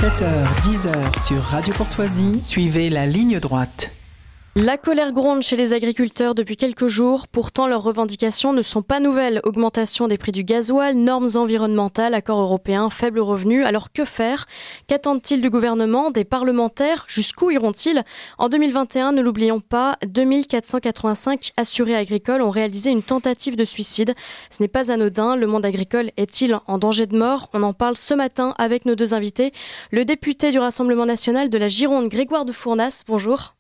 7h-10h sur Radio Courtoisie, suivez la ligne droite. La colère gronde chez les agriculteurs depuis quelques jours. Pourtant, leurs revendications ne sont pas nouvelles. Augmentation des prix du gasoil, normes environnementales, accords européens, faibles revenus. Alors que faire ? Qu'attendent-ils du gouvernement, des parlementaires ? Jusqu'où iront-ils ? En 2021, ne l'oublions pas, 2485 assurés agricoles ont réalisé une tentative de suicide. Ce n'est pas anodin. Le monde agricole est-il en danger de mort ? On en parle ce matin avec nos deux invités. Le député du Rassemblement national de la Gironde, Grégoire de Fournas. Bonjour.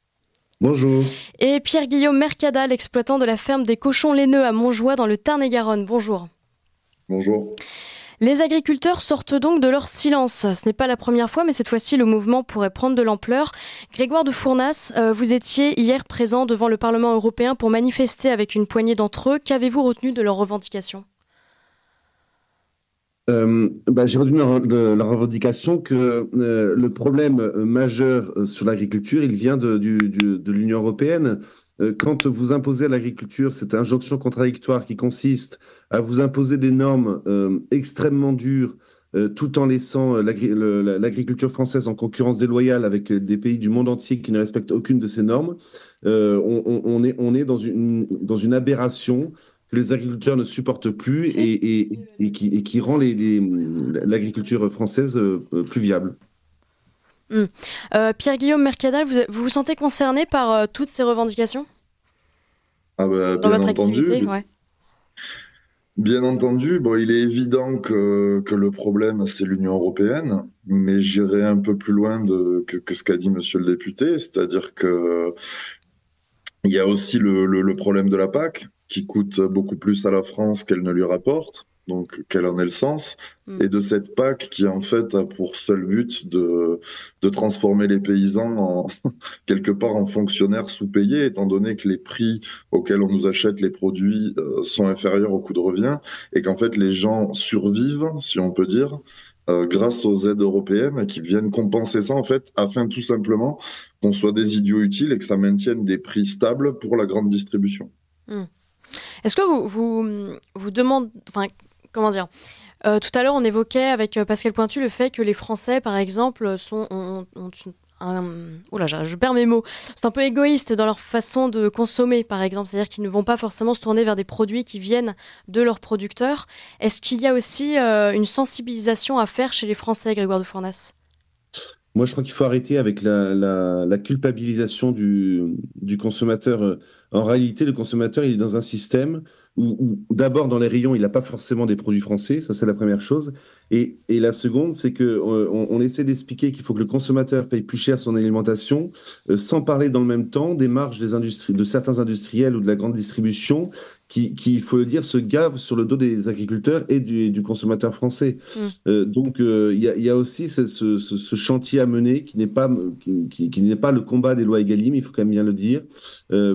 Bonjour. Et Pierre-Guillaume Mercadal, exploitant de la ferme des cochons laineux à Montjoie dans le Tarn-et-Garonne. Bonjour. Bonjour. Les agriculteurs sortent donc de leur silence. Ce n'est pas la première fois, mais cette fois-ci, le mouvement pourrait prendre de l'ampleur. Grégoire de Fournas, vous étiez hier présent devant le Parlement européen pour manifester avec une poignée d'entre eux. Qu'avez-vous retenu de leurs revendications ? J'ai retenu la revendication que le problème majeur sur l'agriculture, il vient de l'Union européenne. Quand vous imposez à l'agriculture cette injonction contradictoire qui consiste à vous imposer des normes extrêmement dures, tout en laissant l'agriculture française en concurrence déloyale avec des pays du monde entier qui ne respectent aucune de ces normes, on est dans une aberration que les agriculteurs ne supportent plus et qui rend l'agriculture française plus viable. Pierre-Guillaume Mercadal, vous vous sentez concerné par toutes ces revendications dans votre activité, ouais. Bien entendu, il est évident que le problème, c'est l'Union européenne, mais j'irai un peu plus loin que ce qu'a dit monsieur le député, c'est-à-dire que il y a aussi le problème de la PAC, qui coûte beaucoup plus à la France qu'elle ne lui rapporte, donc quel en est le sens, et de cette PAC qui en fait a pour seul but de transformer les paysans quelque part en fonctionnaires sous-payés, étant donné que les prix auxquels on nous achète les produits sont inférieurs au coût de revient, et qu'en fait les gens survivent, si on peut dire, grâce aux aides européennes qui viennent compenser ça, en fait, afin tout simplement qu'on soit des idiots utiles et que ça maintienne des prix stables pour la grande distribution. Est-ce que vous demandez... Enfin, comment dire tout à l'heure, on évoquait avec Pascal Pointu le fait que les Français, par exemple, je perds mes mots. C'est un peu égoïste dans leur façon de consommer, par exemple. C'est-à-dire qu'ils ne vont pas forcément se tourner vers des produits qui viennent de leurs producteurs. Est-ce qu'il y a aussi une sensibilisation à faire chez les Français, Grégoire de Fournas ? Moi, je crois qu'il faut arrêter avec la culpabilisation du consommateur. En réalité, le consommateur, il est dans un système où d'abord, dans les rayons, il n'a pas forcément des produits français. Ça, c'est la première chose. Et la seconde, c'est qu'on essaie d'expliquer qu'il faut que le consommateur paye plus cher son alimentation, sans parler dans le même temps des marges de certains industriels ou de la grande distribution qui, il faut le dire, se gavent sur le dos des agriculteurs et du consommateur français. Donc, il y a aussi ce chantier à mener qui n'est pas le combat des lois Egalim, il faut quand même bien le dire,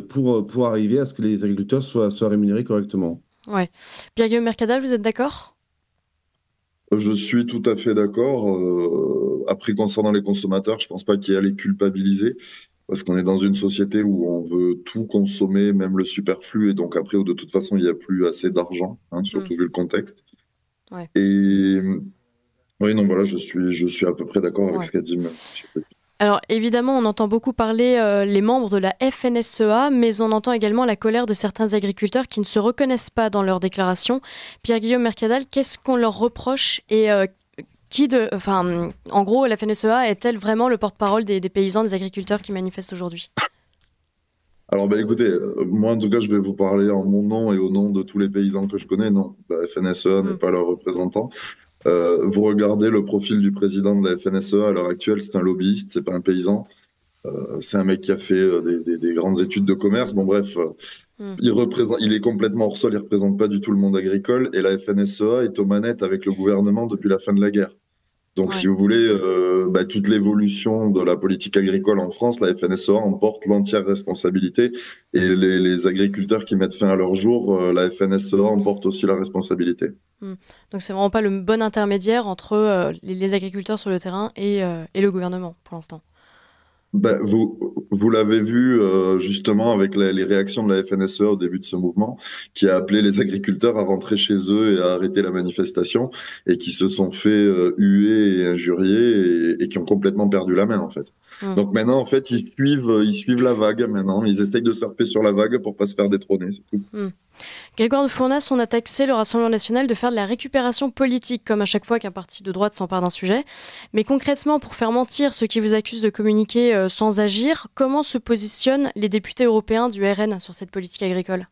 pour arriver à ce que les agriculteurs soient rémunérés correctement. Ouais. Pierre-Guillaume Mercadal, vous êtes d'accord ? Je suis tout à fait d'accord. Après, concernant les consommateurs, je pense pas qu'il y ait à les culpabiliser, parce qu'on est dans une société où on veut tout consommer, même le superflu, et donc après, où de toute façon, il n'y a plus assez d'argent, surtout vu le contexte. Ouais. Et oui, non, voilà, je suis à peu près d'accord avec ce qu'a dit M. Alors évidemment, on entend beaucoup parler les membres de la FNSEA, mais on entend également la colère de certains agriculteurs qui ne se reconnaissent pas dans leurs déclarations. Pierre-Guillaume Mercadal, qu'est-ce qu'on leur reproche et en gros, la FNSEA est-elle vraiment le porte-parole des paysans, des agriculteurs qui manifestent aujourd'hui ? Alors, écoutez, moi, en tout cas, je vais vous parler en mon nom et au nom de tous les paysans que je connais. Non, la FNSEA n'est pas leur représentant. Vous regardez le profil du président de la FNSEA à l'heure actuelle, c'est un lobbyiste, c'est pas un paysan. C'est un mec qui a fait des grandes études de commerce. Bon, bref, il est complètement hors sol, il représente pas du tout le monde agricole. Et la FNSEA est aux manettes avec le gouvernement depuis la fin de la guerre. Donc, si vous voulez, toute l'évolution de la politique agricole en France, la FNSEA en porte l'entière responsabilité. Et les agriculteurs qui mettent fin à leur jour, la FNSEA en porte aussi la responsabilité. Donc, c'est vraiment pas le bon intermédiaire entre les agriculteurs sur le terrain et le gouvernement, pour l'instant. vous l'avez vu justement avec les réactions de la FNSEA au début de ce mouvement, qui a appelé les agriculteurs à rentrer chez eux et à arrêter la manifestation, et qui se sont fait huer et injurier et qui ont complètement perdu la main en fait. Donc maintenant en fait ils suivent la vague maintenant, ils essayent de surfer sur la vague pour pas se faire détrôner, c'est tout. Grégoire de Fournas, on a taxé le Rassemblement national de faire de la récupération politique, comme à chaque fois qu'un parti de droite s'empare d'un sujet. Mais concrètement, pour faire mentir ceux qui vous accusent de communiquer sans agir, comment se positionnent les députés européens du RN sur cette politique agricole ?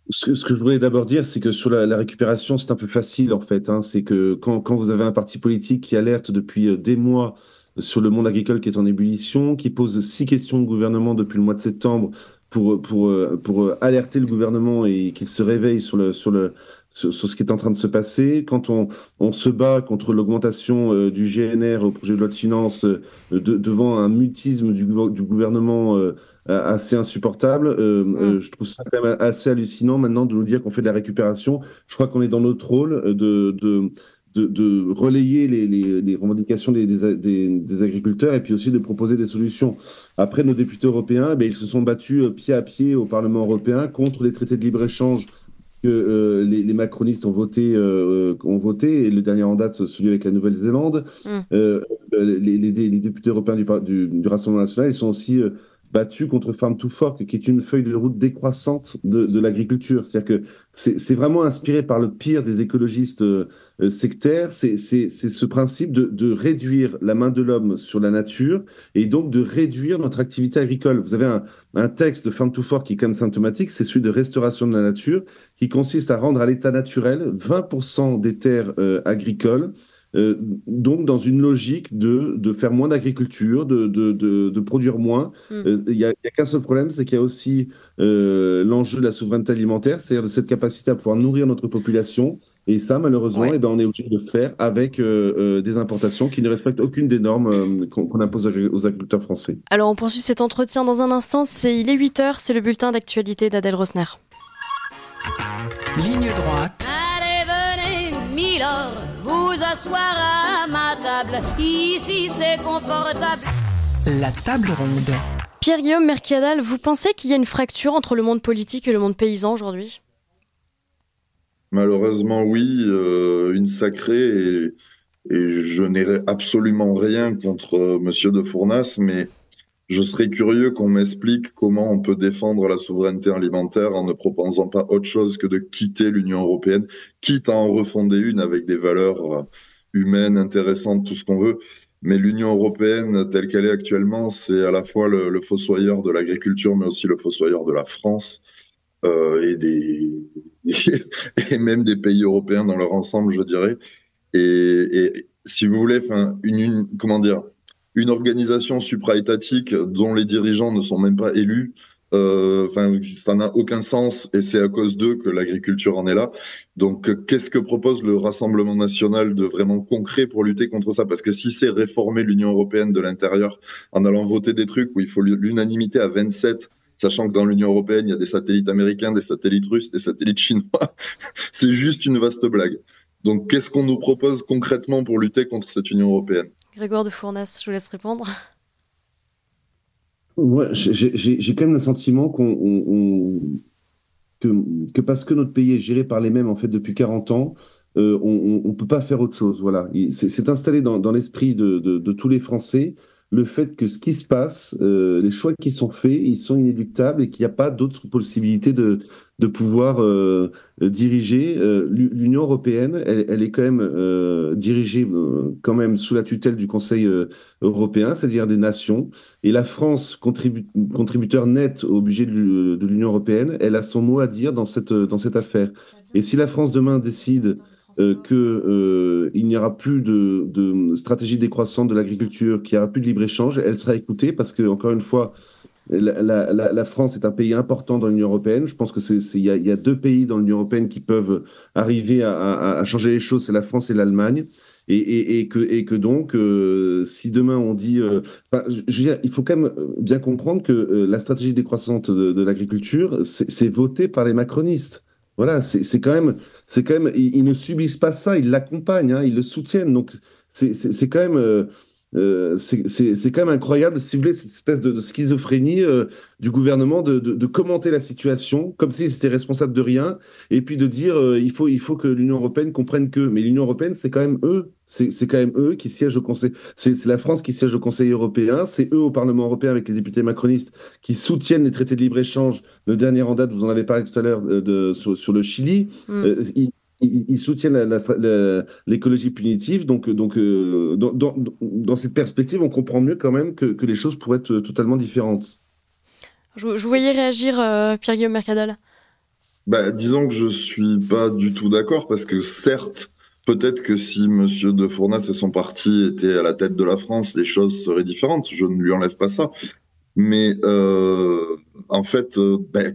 Ce que je voulais d'abord dire, c'est que sur la récupération, c'est un peu facile en fait. C'est que quand vous avez un parti politique qui alerte depuis des mois sur le monde agricole qui est en ébullition, qui pose 6 questions au gouvernement depuis le mois de septembre pour alerter le gouvernement et qu'il se réveille sur ce qui est en train de se passer, quand on se bat contre l'augmentation du GNR au projet de loi de finances devant un mutisme du gouvernement assez insupportable. Je trouve ça quand même assez hallucinant maintenant de nous dire qu'on fait de la récupération. Je crois qu'on est dans notre rôle de relayer les revendications des agriculteurs et puis aussi de proposer des solutions. Après, nos députés européens, ils se sont battus pied à pied au Parlement européen contre les traités de libre-échange que les macronistes ont voté, et le dernier en date, celui avec la Nouvelle-Zélande. Les députés européens du Rassemblement national, ils sont aussi battus contre Farm to Fork, qui est une feuille de route décroissante de l'agriculture. C'est-à-dire que c'est vraiment inspiré par le pire des écologistes sectaires. C'est ce principe de réduire la main de l'homme sur la nature et donc de réduire notre activité agricole. Vous avez un texte de Farm to Fork qui est quand même symptomatique, c'est celui de restauration de la nature, qui consiste à rendre à l'état naturel 20% des terres agricoles, donc dans une logique de faire moins d'agriculture, de produire moins. Il n'y a qu'un seul problème, c'est qu'il y a aussi l'enjeu de la souveraineté alimentaire, c'est-à-dire de cette capacité à pouvoir nourrir notre population. Et ça, malheureusement, on est obligé de le faire avec des importations qui ne respectent aucune des normes qu'on impose aux agriculteurs français. Alors on poursuit cet entretien dans un instant, il est 8h, c'est le bulletin d'actualité d'Adèle Rosner. Ligne droite. Allez, venez, Milord, vous asseoir à ma table. Ici, c'est confortable. La table ronde. Pierre-Guillaume Mercadal, vous pensez qu'il y a une fracture entre le monde politique et le monde paysan aujourd'hui ? Malheureusement, oui, une sacrée, et je n'ai absolument rien contre Monsieur de Fournas, mais je serais curieux qu'on m'explique comment on peut défendre la souveraineté alimentaire en ne proposant pas autre chose que de quitter l'Union européenne, quitte à en refonder une avec des valeurs humaines, intéressantes, tout ce qu'on veut. Mais l'Union européenne, telle qu'elle est actuellement, c'est à la fois le fossoyeur de l'agriculture, mais aussi le fossoyeur de la France et même des pays européens dans leur ensemble, je dirais. Et si vous voulez, comment dire, une organisation supra-étatique dont les dirigeants ne sont même pas élus, ça n'a aucun sens, et c'est à cause d'eux que l'agriculture en est là. Donc, qu'est-ce que propose le Rassemblement national de vraiment concret pour lutter contre ça? Parce que si c'est réformer l'Union européenne de l'intérieur en allant voter des trucs où il faut l'unanimité à 27, sachant que dans l'Union européenne, il y a des satellites américains, des satellites russes, des satellites chinois, c'est juste une vaste blague. Donc, qu'est-ce qu'on nous propose concrètement pour lutter contre cette Union européenne? Grégoire de Fournas, je vous laisse répondre. Ouais, j'ai quand même le sentiment que parce que notre pays est géré par les mêmes en fait depuis 40 ans, on peut pas faire autre chose. Voilà, c'est installé dans l'esprit de tous les Français le fait que ce qui se passe, les choix qui sont faits, ils sont inéluctables et qu'il n'y a pas d'autre possibilité de pouvoir diriger. L'Union européenne, elle est quand même dirigée quand même sous la tutelle du Conseil européen, c'est-à-dire des nations. Et la France, contributeur net au budget de l'Union européenne, elle a son mot à dire dans cette affaire. Et si la France demain décide qu'il n'y aura plus de stratégie décroissante de l'agriculture, qu'il n'y aura plus de libre-échange, elle sera écoutée parce que, encore une fois, la France est un pays important dans l'Union européenne. Je pense qu'il y a 2 pays dans l'Union européenne qui peuvent arriver à changer les choses, c'est la France et l'Allemagne. Et que donc, si demain on dit... je veux dire, il faut quand même bien comprendre que la stratégie décroissante de l'agriculture, c'est voté par les macronistes. Voilà, c'est quand même, ils ne subissent pas ça, ils l'accompagnent, ils le soutiennent. Donc, c'est quand même, C'est quand même incroyable, si vous voulez, cette espèce de schizophrénie du gouvernement de commenter la situation comme s'ils étaient responsables de rien, et puis de dire il faut que l'Union européenne comprenne que. Mais l'Union européenne, c'est quand même eux. C'est quand même eux qui siègent au Conseil. C'est la France qui siège au Conseil européen. C'est eux au Parlement européen avec les députés macronistes qui soutiennent les traités de libre-échange. Le dernier en date, vous en avez parlé tout à l'heure, sur le Chili. Ils soutiennent l'écologie punitive. Donc dans cette perspective, on comprend mieux quand même que les choses pourraient être totalement différentes. Je vous voyais réagir, Pierre-Guillaume Mercadal. Disons que je suis pas du tout d'accord parce que certes, peut-être que si Monsieur de Fournas et son parti étaient à la tête de la France, les choses seraient différentes. Je ne lui enlève pas ça. Mais en fait,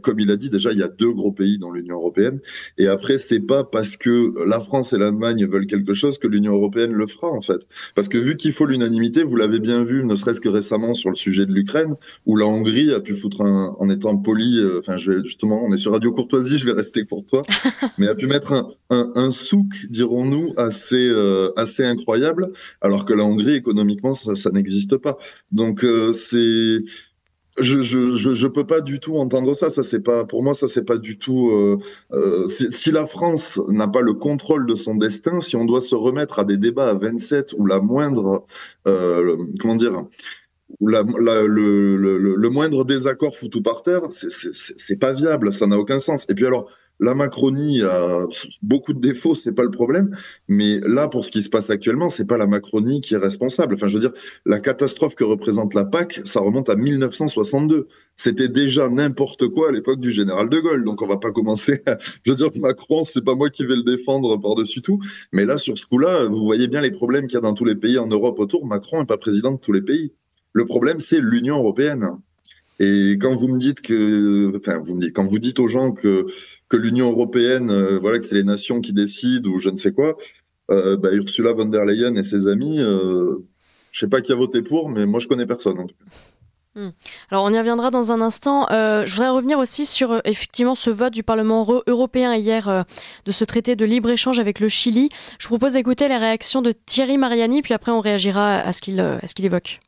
comme il a dit déjà, il y a 2 gros pays dans l'Union européenne. Et après, c'est pas parce que la France et l'Allemagne veulent quelque chose que l'Union européenne le fera, en fait. Parce que vu qu'il faut l'unanimité, vous l'avez bien vu, ne serait-ce que récemment sur le sujet de l'Ukraine, où la Hongrie a pu foutre en étant poli, justement, on est sur Radio Courtoisie, je vais rester pour toi, mais a pu mettre un souk, dirons-nous, assez incroyable, alors que la Hongrie, économiquement, ça n'existe pas. Donc, je peux pas du tout entendre ça. Ça c'est pas pour moi. Ça c'est pas du tout. Si la France n'a pas le contrôle de son destin, si on doit se remettre à des débats à 27 où la moindre, comment dire, où le moindre désaccord fout tout par terre, c'est pas viable. Ça n'a aucun sens. Et puis alors. La Macronie a beaucoup de défauts, c'est pas le problème. Mais là, pour ce qui se passe actuellement, c'est pas la Macronie qui est responsable. Enfin, je veux dire, la catastrophe que représente la PAC, ça remonte à 1962. C'était déjà n'importe quoi à l'époque du général de Gaulle. Donc, on va pas commencer. Je veux dire, Macron, c'est pas moi qui vais le défendre par-dessus tout. Mais là, sur ce coup-là, vous voyez bien les problèmes qu'il y a dans tous les pays en Europe autour. Macron n'est pas président de tous les pays. Le problème, c'est l'Union européenne. Et quand vous me dites quand vous dites aux gens que l'Union européenne, voilà, que c'est les nations qui décident ou je ne sais quoi, Ursula von der Leyen et ses amis, je sais pas qui a voté pour, mais moi je connais personne en tout cas. Alors on y reviendra dans un instant. Je voudrais revenir aussi sur effectivement ce vote du Parlement européen hier de ce traité de libre-échange avec le Chili. Je vous propose d'écouter les réactions de Thierry Mariani, puis après on réagira à ce qu'il évoque.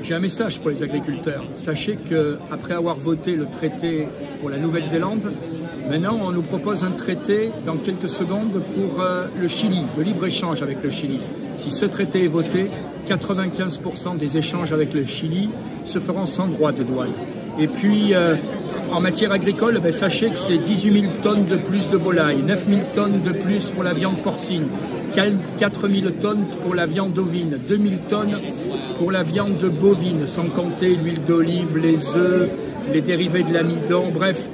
J'ai un message pour les agriculteurs. Sachez qu'après avoir voté le traité pour la Nouvelle-Zélande, maintenant on nous propose un traité dans quelques secondes pour le Chili, de libre-échange avec le Chili. Si ce traité est voté, 95% des échanges avec le Chili se feront sans droit de douane. Et puis, en matière agricole, sachez que c'est 18 000 tonnes de plus de volailles, 9 000 tonnes de plus pour la viande porcine, 4 000 tonnes pour la viande ovine, 2 000 tonnes pour la viande bovine, sans compter l'huile d'olive, les œufs, les dérivés de l'amidon. Bref,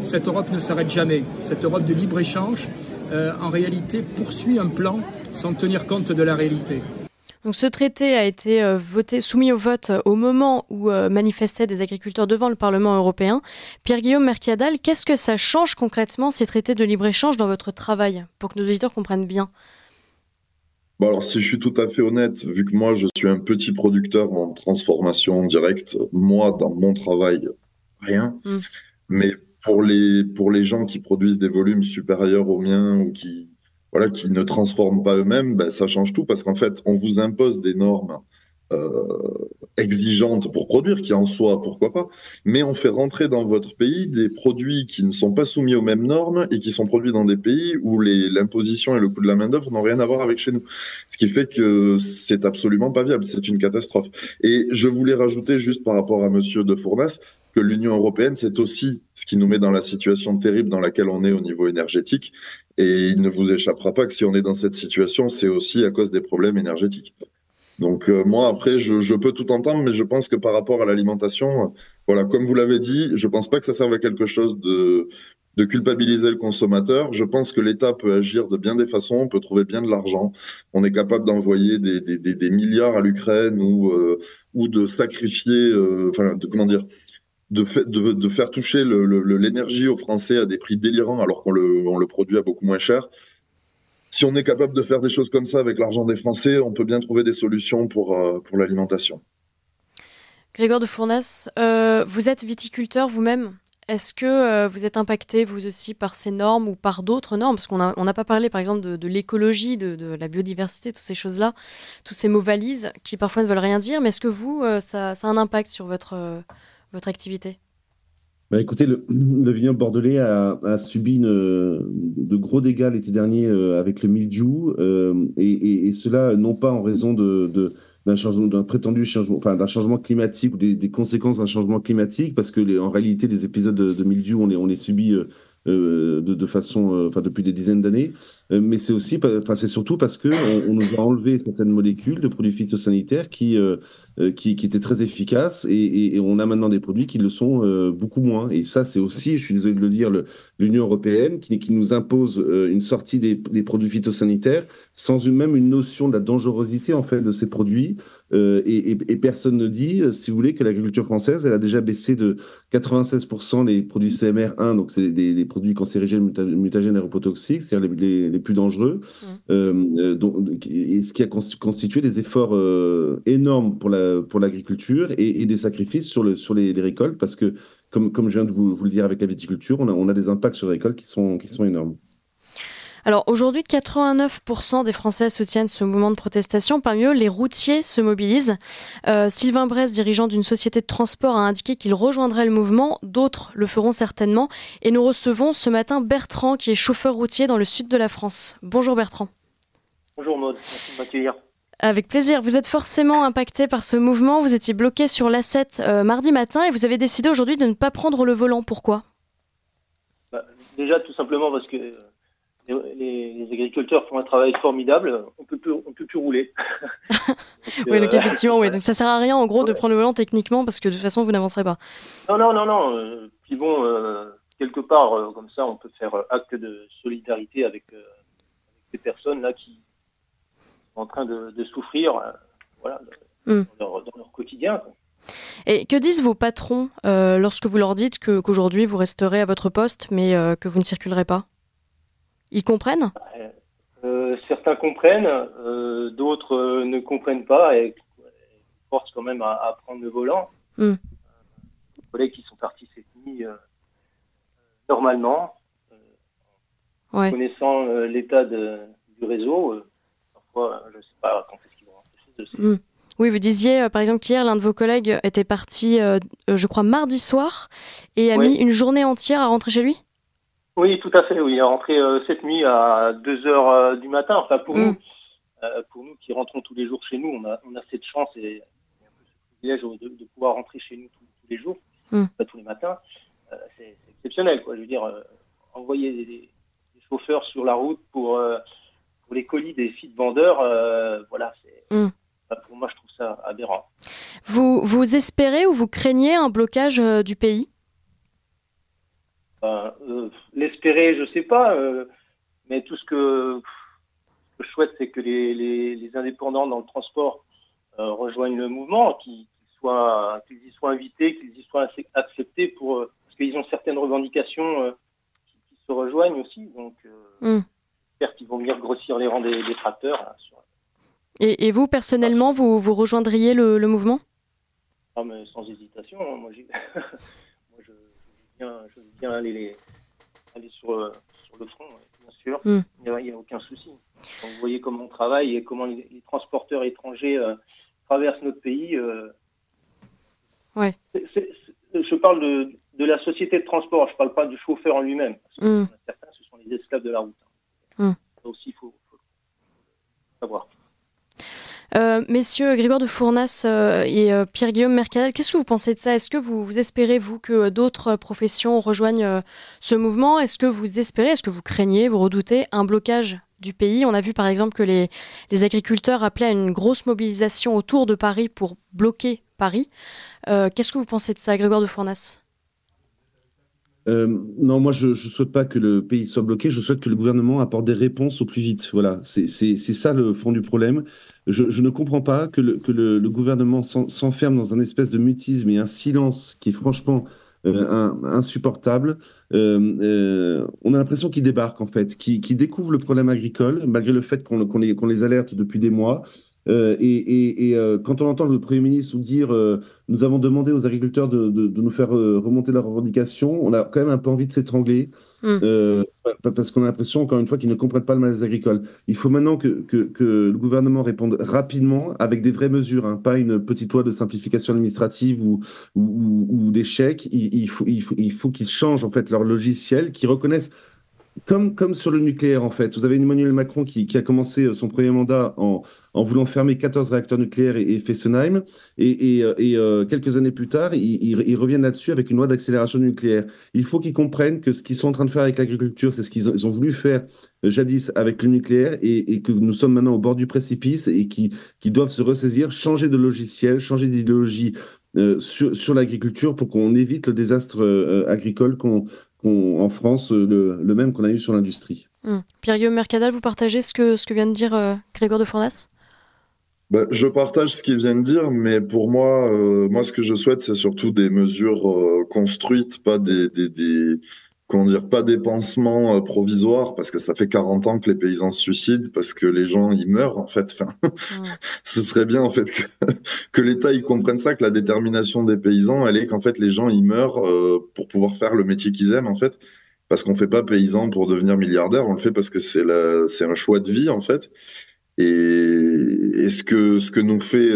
cette Europe ne s'arrête jamais. Cette Europe de libre-échange, en réalité, poursuit un plan sans tenir compte de la réalité. Donc ce traité a été soumis au vote au moment où manifestaient des agriculteurs devant le Parlement européen. Pierre-Guillaume Mercadal, qu'est-ce que ça change concrètement ces traités de libre-échange dans votre travail, pour que nos auditeurs comprennent bien ? Alors, si je suis tout à fait honnête, vu que moi, je suis un petit producteur en transformation directe, moi, dans mon travail, rien. Mais pour les gens qui produisent des volumes supérieurs aux miens ou qui ne transforment pas eux-mêmes, ça change tout parce qu'en fait, on vous impose des normes exigeantes pour produire, qui en soi, pourquoi pas, mais on fait rentrer dans votre pays des produits qui ne sont pas soumis aux mêmes normes et qui sont produits dans des pays où l'imposition et le coût de la main-d'œuvre n'ont rien à voir avec chez nous. Ce qui fait que c'est absolument pas viable, c'est une catastrophe. Et je voulais rajouter juste par rapport à Monsieur de Fournas, que l'Union européenne, c'est aussi ce qui nous met dans la situation terrible dans laquelle on est au niveau énergétique. Et il ne vous échappera pas que si on est dans cette situation, c'est aussi à cause des problèmes énergétiques. Donc moi, après, je peux tout entendre, mais je pense que par rapport à l'alimentation, voilà, comme vous l'avez dit, je pense pas que ça serve à quelque chose de culpabiliser le consommateur. Je pense que l'État peut agir de bien des façons, on peut trouver bien de l'argent. On est capable d'envoyer des milliards à l'Ukraine ou de sacrifier, de faire toucher l'énergie aux Français à des prix délirants alors qu'on le produit à beaucoup moins cher. Si on est capable de faire des choses comme ça avec l'argent des Français, on peut bien trouver des solutions pour l'alimentation. Grégoire de Fournas, vous êtes viticulteur vous-même. Est-ce que vous êtes impacté, vous aussi, par ces normes ou par d'autres normes? Parce qu'on n'a pas parlé, par exemple, de l'écologie, de la biodiversité, toutes ces choses-là, tous ces mots valises qui parfois ne veulent rien dire. Mais est-ce que vous, ça a un impact sur votre activité? Bah, écoutez, le vignoble bordelais a subi de gros dégâts l'été dernier avec le mildiou, et cela non pas en raison d'un changement, d'un prétendu changement, enfin d'un changement climatique ou des conséquences d'un changement climatique, parce que en réalité, les épisodes de mildiou, on les subit de façon, enfin depuis des dizaines d'années, mais c'est aussi, enfin c'est surtout parce que on nous a enlevé certaines molécules de produits phytosanitaires qui étaient très efficaces, et on a maintenant des produits qui le sont beaucoup moins. Et ça, c'est aussi, je suis désolé de le dire, l'Union européenne qui nous impose une sortie des produits phytosanitaires sans même une notion de la dangerosité en fait de ces produits. Et personne ne dit, si vous voulez, que l'agriculture française, elle a déjà baissé de 96% les produits CMR1, donc c'est des produits cancérigènes, mutagènes et reprotoxiques, c'est-à-dire les plus dangereux, et ce qui a constitué des efforts énormes pour l'agriculture, et des sacrifices sur les récoltes, parce que, comme je viens de vous le dire avec la viticulture, on a des impacts sur les récoltes qui sont énormes. Alors aujourd'hui, 89% des Français soutiennent ce mouvement de protestation. Parmi eux, les routiers se mobilisent. Sylvain Bresse, dirigeant d'une société de transport, a indiqué qu'il rejoindrait le mouvement. D'autres le feront certainement. Et nous recevons ce matin Bertrand, qui est chauffeur routier dans le sud de la France. Bonjour Bertrand. Bonjour Maud, merci de m'accueillir. Avec plaisir. Vous êtes forcément impacté par ce mouvement. Vous étiez bloqué sur l'A7 mardi matin et vous avez décidé aujourd'hui de ne pas prendre le volant. Pourquoi ? Déjà, tout simplement parce que les agriculteurs font un travail formidable. On peut plus rouler. Oui, donc effectivement, oui. Donc ça sert à rien en gros de prendre le volant techniquement parce que de toute façon vous n'avancerez pas. Non. Puis bon, quelque part, comme ça, on peut faire acte de solidarité avec ces personnes là qui sont en train de souffrir, dans leur quotidien, quoi. Et que disent vos patrons lorsque vous leur dites qu'aujourd'hui vous resterez à votre poste mais que vous ne circulerez pas ? Ils comprennent ? Certains comprennent, d'autres ne comprennent pas et forcent quand même à prendre le volant. Les collègues qui sont partis cette nuit normalement, connaissant l'état du réseau, parfois je ne sais pas quand est-ce qu'ils vont rentrer chez eux. Oui, vous disiez par exemple qu'hier l'un de vos collègues était parti, je crois mardi soir, et a mis une journée entière à rentrer chez lui ? Oui, tout à fait. Oui, il est rentré cette nuit à 2h du matin. Enfin, pour nous qui rentrons tous les jours chez nous, on a cette chance et un peu ce privilège de pouvoir rentrer chez nous tous les jours, pas tous les matins. C'est exceptionnel, quoi. Je veux dire, envoyer des chauffeurs sur la route pour les colis des sites vendeurs, pour moi, je trouve ça aberrant. Vous espérez ou vous craignez un blocage du pays ? L'espérer, je sais pas, mais tout ce que je souhaite, c'est que les indépendants dans le transport rejoignent le mouvement, qu'ils y soient invités, qu'ils y soient acceptés parce qu'ils ont certaines revendications qui se rejoignent aussi. Donc, j'espère qu'ils vont venir grossir les rangs des tracteurs. Là, Et vous, personnellement, vous rejoindriez le mouvement ? Ah, mais sans hésitation. Hein, moi, je veux bien aller sur le front, bien sûr. Il n'y a aucun souci. Quand vous voyez comment on travaille et comment les transporteurs étrangers traversent notre pays. Je parle de la société de transport, je ne parle pas du chauffeur en lui-même. Parce que certains, ce sont les esclaves de la route. Ça aussi, il faut savoir. Messieurs Grégoire de Fournas et Pierre-Guillaume Mercadal, qu'est-ce que vous pensez de ça ? Est-ce que vous espérez, vous, que d'autres professions rejoignent ce mouvement ? Est-ce que vous craignez, vous redoutez un blocage du pays ? On a vu par exemple que les agriculteurs appelaient à une grosse mobilisation autour de Paris pour bloquer Paris. Qu'est-ce que vous pensez de ça, Grégoire de Fournas ? Non, moi je ne souhaite pas que le pays soit bloqué, je souhaite que le gouvernement apporte des réponses au plus vite. Voilà, c'est ça le fond du problème. Je ne comprends pas que le gouvernement s'enferme dans un espèce de mutisme et un silence qui est franchement insupportable. On a l'impression qu'ils débarquent en fait, qu'ils découvrent le problème agricole, malgré le fait qu'on les alerte depuis des mois. Quand on entend le Premier ministre nous dire nous avons demandé aux agriculteurs de nous faire remonter leurs revendications, on a quand même un peu envie de s'étrangler. Mm. Parce qu'on a l'impression, encore une fois, qu'ils ne comprennent pas le malaise agricole. Il faut maintenant que le gouvernement réponde rapidement avec des vraies mesures, hein, pas une petite loi de simplification administrative ou des chèques. Il faut qu'ils changent en fait leur logiciel, qu'ils reconnaissent comme sur le nucléaire, en fait. Vous avez Emmanuel Macron qui a commencé son premier mandat en voulant fermer 14 réacteurs nucléaires et Fessenheim. Quelques années plus tard, ils reviennent là-dessus avec une loi d'accélération du nucléaire. Il faut qu'ils comprennent que ce qu'ils sont en train de faire avec l'agriculture, c'est ce qu'ils ont voulu faire jadis avec le nucléaire et que nous sommes maintenant au bord du précipice et qui doivent se ressaisir, changer de logiciel, changer d'idéologie sur l'agriculture pour qu'on évite le désastre agricole en France, le même qu'on a eu sur l'industrie. Pierre-Guillaume Mercadal, vous partagez ce que vient de dire Grégoire de Fournas? Je partage ce qu'il vient de dire, mais pour moi, ce que je souhaite, c'est surtout des mesures construites, pas comment dire, pas des pansements provisoires, parce que ça fait 40 ans que les paysans se suicident, parce que les gens, ils meurent, en fait. Enfin, ce serait bien, en fait, que l'État, il comprenne ça, que la détermination des paysans, elle est qu'en fait, les gens, ils meurent pour pouvoir faire le métier qu'ils aiment, en fait. Parce qu'on fait pas paysan pour devenir milliardaire, on le fait parce que c'est un choix de vie, en fait. Et ce que nous fait,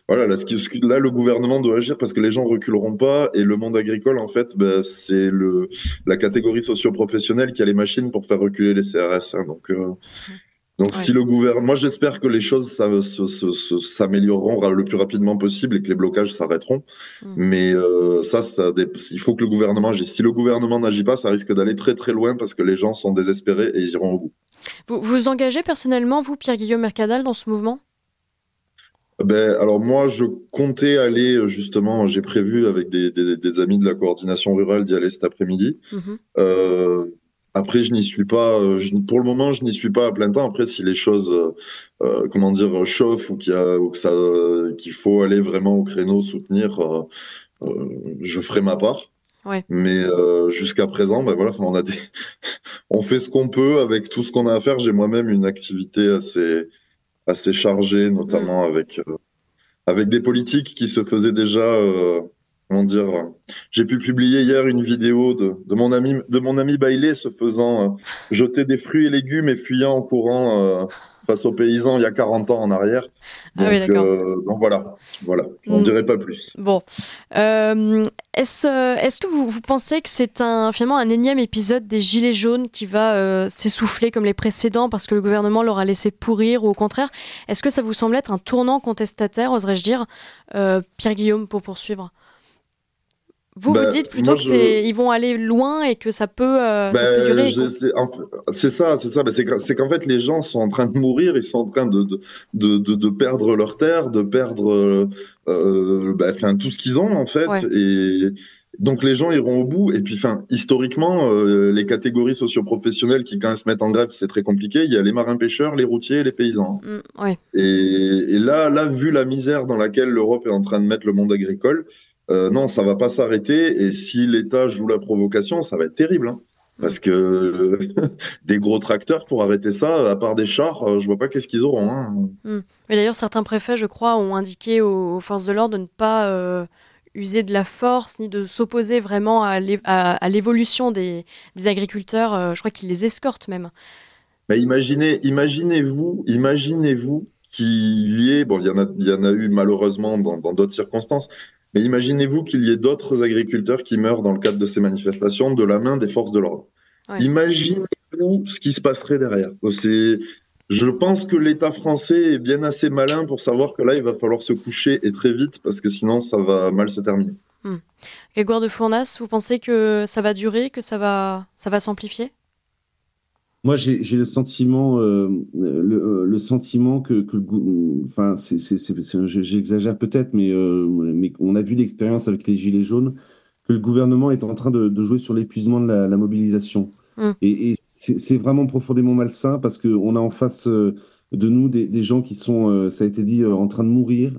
voilà, là, là, le gouvernement doit agir parce que les gens reculeront pas et le monde agricole, en fait, c'est la catégorie socio-professionnelle qui a les machines pour faire reculer les CRS. Hein, donc Ouais. si le gouvernement, moi j'espère que les choses s'amélioreront le plus rapidement possible et que les blocages s'arrêteront. Mais il faut que le gouvernement agisse. Si le gouvernement n'agit pas, ça risque d'aller très très loin parce que les gens sont désespérés et ils iront au bout. Vous vous engagez personnellement, vous, Pierre-Guillaume Mercadal, dans ce mouvement? Alors moi, je comptais aller justement, j'ai prévu avec des amis de la coordination rurale d'y aller cet après-midi. Après, je n'y suis pas, pour le moment, je n'y suis pas à plein temps. Après, si les choses, comment dire, chauffent ou qu'il faut aller vraiment au créneau soutenir, je ferai ma part. Ouais. Mais jusqu'à présent, voilà, on fait ce qu'on peut avec tout ce qu'on a à faire. J'ai moi-même une activité assez chargée, notamment avec des politiques qui se faisaient déjà, comment dire, j'ai pu publier hier une vidéo de mon ami Bailey se faisant jeter des fruits et légumes et fuyant en courant face aux paysans il y a 40 ans en arrière. Ah oui, d'accord. Donc voilà, je n'en dirai pas plus. Bon. Est-ce que vous pensez que c'est finalement un énième épisode des Gilets jaunes qui va s'essouffler comme les précédents parce que le gouvernement l'aura laissé pourrir, ou au contraire, est-ce que ça vous semble être un tournant contestataire, oserais-je dire, Pierre-Guillaume, pour poursuivre? Vous dites plutôt ils vont aller loin et que ça peut durer. C'est ça. C'est qu'en fait, les gens sont en train de mourir, ils sont en train de perdre leur terre, de perdre tout ce qu'ils ont, en fait. Ouais. Et donc, les gens iront au bout. Et puis, historiquement, les catégories socio-professionnelles qui, quand elles se mettent en grève, c'est très compliqué. Il y a les marins-pêcheurs, les routiers et les paysans. Ouais. Et là, vu la misère dans laquelle l'Europe est en train de mettre le monde agricole, non, ça va pas s'arrêter. Et si l'État joue la provocation, ça va être terrible. Hein, parce que des gros tracteurs pour arrêter ça, à part des chars, je vois pas qu'est-ce qu'ils auront. Hein. Mais d'ailleurs, certains préfets, je crois, ont indiqué aux forces de l'ordre de ne pas user de la force ni de s'opposer vraiment à l'évolution des agriculteurs. Je crois qu'ils les escortent même. Mais imaginez-vous qu'il y ait, il y en a eu malheureusement dans d'autres circonstances. Mais imaginez-vous qu'il y ait d'autres agriculteurs qui meurent dans le cadre de ces manifestations de la main des forces de l'ordre. Ouais. Imaginez-vous ce qui se passerait derrière. Je pense que l'État français est bien assez malin pour savoir que là, il va falloir se coucher et très vite parce que sinon, ça va mal se terminer. Grégoire de Fournas, vous pensez que ça va durer, que ça va s'amplifier? Moi, j'ai le sentiment, le sentiment que enfin, j'exagère peut-être, mais on a vu l'expérience avec les Gilets jaunes, que le gouvernement est en train de jouer sur l'épuisement de la mobilisation. Et c'est vraiment profondément malsain parce qu'on a en face de nous des gens qui sont, ça a été dit, en train de mourir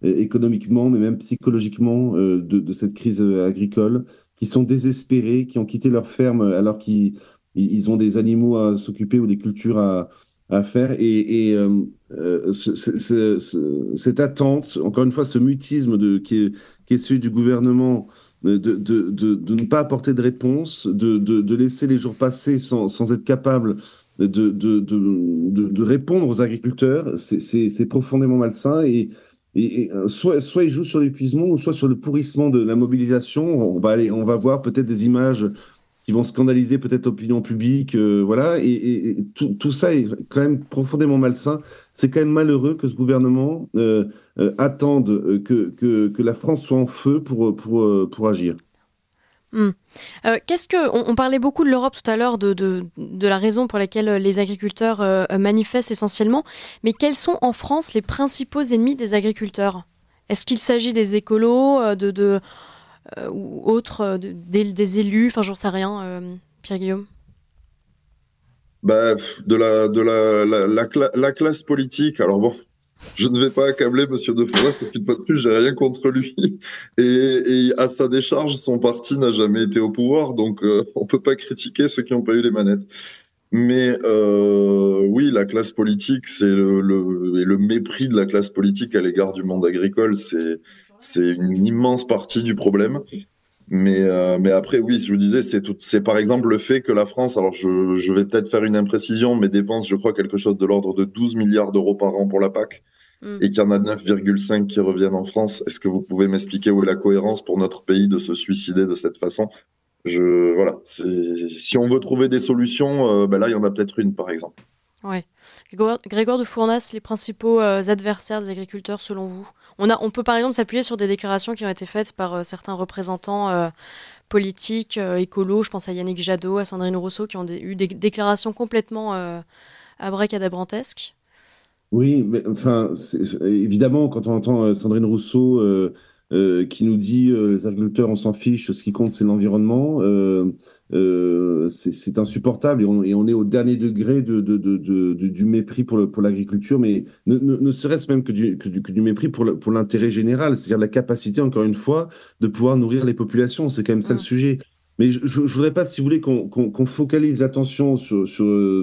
économiquement, mais même psychologiquement de cette crise agricole, qui sont désespérés, qui ont quitté leur ferme alors qu'ils ont des animaux à s'occuper ou des cultures à faire. Cette attente, encore une fois, ce mutisme qui est celui du gouvernement de ne pas apporter de réponse, de laisser les jours passer sans être capable de répondre aux agriculteurs, c'est profondément malsain. Soit ils jouent sur l'épuisement, ou soit sur le pourrissement de la mobilisation. On va voir peut-être des images qui vont scandaliser peut-être l'opinion publique, voilà. Tout ça est quand même profondément malsain. C'est quand même malheureux que ce gouvernement attende que la France soit en feu pour agir. On parlait beaucoup de l'Europe tout à l'heure, de la raison pour laquelle les agriculteurs manifestent essentiellement, mais quels sont en France les principaux ennemis des agriculteurs? Est-ce qu'il s'agit des écolos, ou autres, des élus? Enfin, j'en sais rien, Pierre-Guillaume. Bah, la classe politique. Alors bon, je ne vais pas accabler Monsieur De Forest parce qu'une fois de plus, j'ai rien contre lui. Et à sa décharge, son parti n'a jamais été au pouvoir, donc on peut pas critiquer ceux qui n'ont pas eu les manettes. Mais oui, la classe politique, et le mépris de la classe politique à l'égard du monde agricole, c'est une immense partie du problème. Mais après, oui, je vous disais, c'est par exemple le fait que la France, alors je vais peut-être faire une imprécision, mais dépense, je crois, quelque chose de l'ordre de 12 milliards d'euros par an pour la PAC, et qu'il y en a 9,5 qui reviennent en France. Est-ce que vous pouvez m'expliquer où est la cohérence pour notre pays de se suicider de cette façon? Voilà, si on veut trouver des solutions, ben là, il y en a peut-être une, par exemple. Ouais. Grégoire de Fournas, les principaux adversaires des agriculteurs selon vous? On peut par exemple s'appuyer sur des déclarations qui ont été faites par certains représentants politiques, écolos, je pense à Yannick Jadot, à Sandrine Rousseau, qui ont eu des déclarations complètement abracadabrantesques. Oui, mais enfin, évidemment, quand on entend Sandrine Rousseau qui nous dit les agriculteurs, on s'en fiche, ce qui compte, c'est l'environnement, c'est insupportable et on est au dernier degré du mépris pour l'agriculture, mais ne serait-ce même que du mépris pour l'intérêt général, c'est-à-dire la capacité, encore une fois, de pouvoir nourrir les populations. C'est quand même ça le sujet. Mais je voudrais pas, si vous voulez, qu'on focalise l'attention sur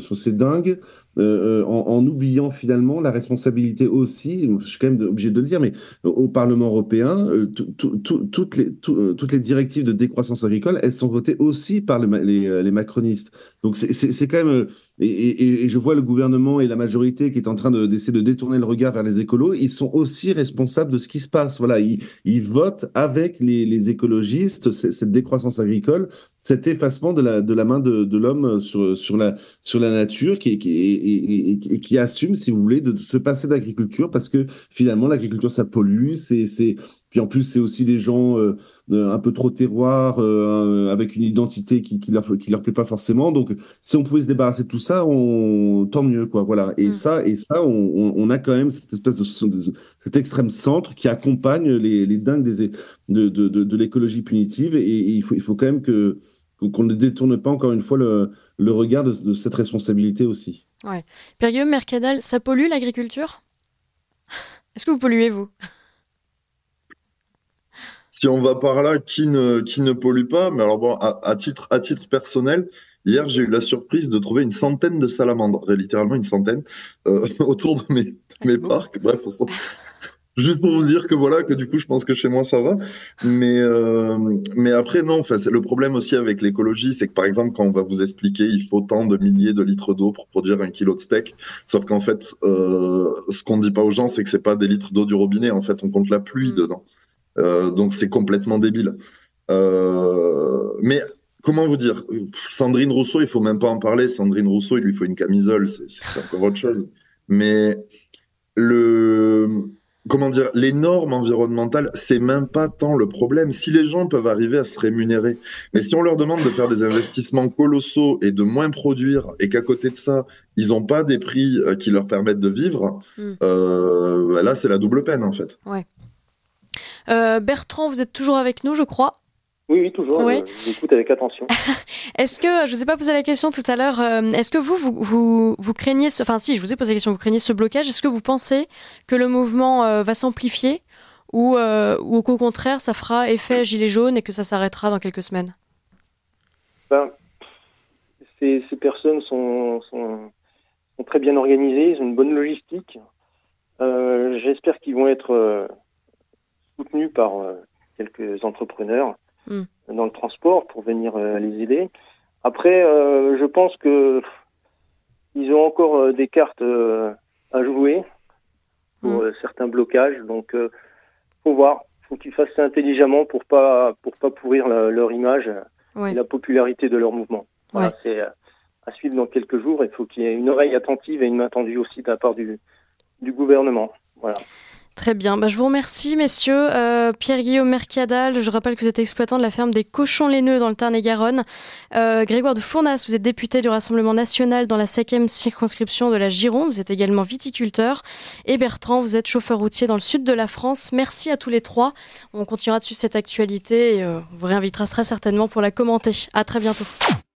ces dingues, en oubliant finalement la responsabilité aussi, je suis quand même obligé de le dire, mais au Parlement européen, toutes les directives de décroissance agricole, elles sont votées aussi par les macronistes. Donc c'est quand même... Et je vois le gouvernement et la majorité qui est en train d'essayer de détourner le regard vers les écolos, ils sont aussi responsables de ce qui se passe. Voilà, ils votent avec les écologistes cette décroissance agricole, cet effacement de la main de l'homme sur la nature qui assume, si vous voulez, de se passer d'agriculture parce que finalement l'agriculture ça pollue, puis en plus c'est aussi des gens un peu trop terroirs avec une identité qui leur plaît pas forcément. Donc si on pouvait se débarrasser de tout ça, tant mieux quoi. Voilà. Et ça on a quand même cette espèce cet extrême centre qui accompagne les dingues de l'écologie punitive et il faut quand même qu'on ne détourne pas encore une fois le regard de cette responsabilité aussi. Ouais. Pierre-Guillaume Mercadal, ça pollue l'agriculture? Est-ce que vous polluez, vous? Si on va par là, qui ne pollue pas? Mais alors bon, à titre personnel, hier j'ai eu la surprise de trouver une centaine de salamandres, littéralement une centaine, autour de mes parcs. Bref, juste pour vous dire que voilà, que du coup je pense que chez moi ça va. Mais après non, enfin, le problème aussi avec l'écologie, c'est que par exemple quand on va vous expliquer il faut tant de milliers de litres d'eau pour produire 1 kilo de steak, sauf qu'en fait ce qu'on dit pas aux gens c'est que c'est pas des litres d'eau du robinet, en fait on compte la pluie dedans. Donc c'est complètement débile. Mais comment vous dire, Sandrine Rousseau, il faut même pas en parler. Sandrine Rousseau, il lui faut une camisole, c'est encore autre chose. Mais comment dire, les normes environnementales, c'est même pas tant le problème. Si les gens peuvent arriver à se rémunérer, mais si on leur demande de faire des investissements colossaux et de moins produire, et qu'à côté de ça, ils n'ont pas des prix qui leur permettent de vivre, là c'est la double peine en fait. Ouais. Bertrand, vous êtes toujours avec nous, je crois. Oui, toujours. Ouais. J'écoute avec attention. Est-ce que, je ne vous ai pas posé la question tout à l'heure, est-ce que vous craignez, enfin si, je vous ai posé la question, vous craignez ce blocage, est-ce que vous pensez que le mouvement va s'amplifier ou qu'au contraire, ça fera effet gilet jaune et que ça s'arrêtera dans quelques semaines? Ces personnes sont sont très bien organisés, ils ont une bonne logistique. J'espère qu'ils vont être soutenus par quelques entrepreneurs dans le transport pour venir les aider. Après, je pense que ils ont encore des cartes à jouer pour certains blocages. Donc, faut voir. Faut qu'ils fassent ça intelligemment pour pas pourrir leur image et la popularité de leur mouvement. Voilà, c'est à suivre dans quelques jours. Il faut qu'il y ait une oreille attentive et une main tendue aussi de la part du gouvernement. Voilà. Très bien. Je vous remercie, messieurs. Pierre-Guillaume Mercadal, je rappelle que vous êtes exploitant de la ferme des Cochons Laineux dans le Tarn-et-Garonne. Grégoire de Fournas, vous êtes député du Rassemblement national dans la 5e circonscription de la Gironde. Vous êtes également viticulteur. Et Bertrand, vous êtes chauffeur routier dans le sud de la France. Merci à tous les trois. On continuera de suivre cette actualité et on vous réinvitera très certainement pour la commenter. À très bientôt.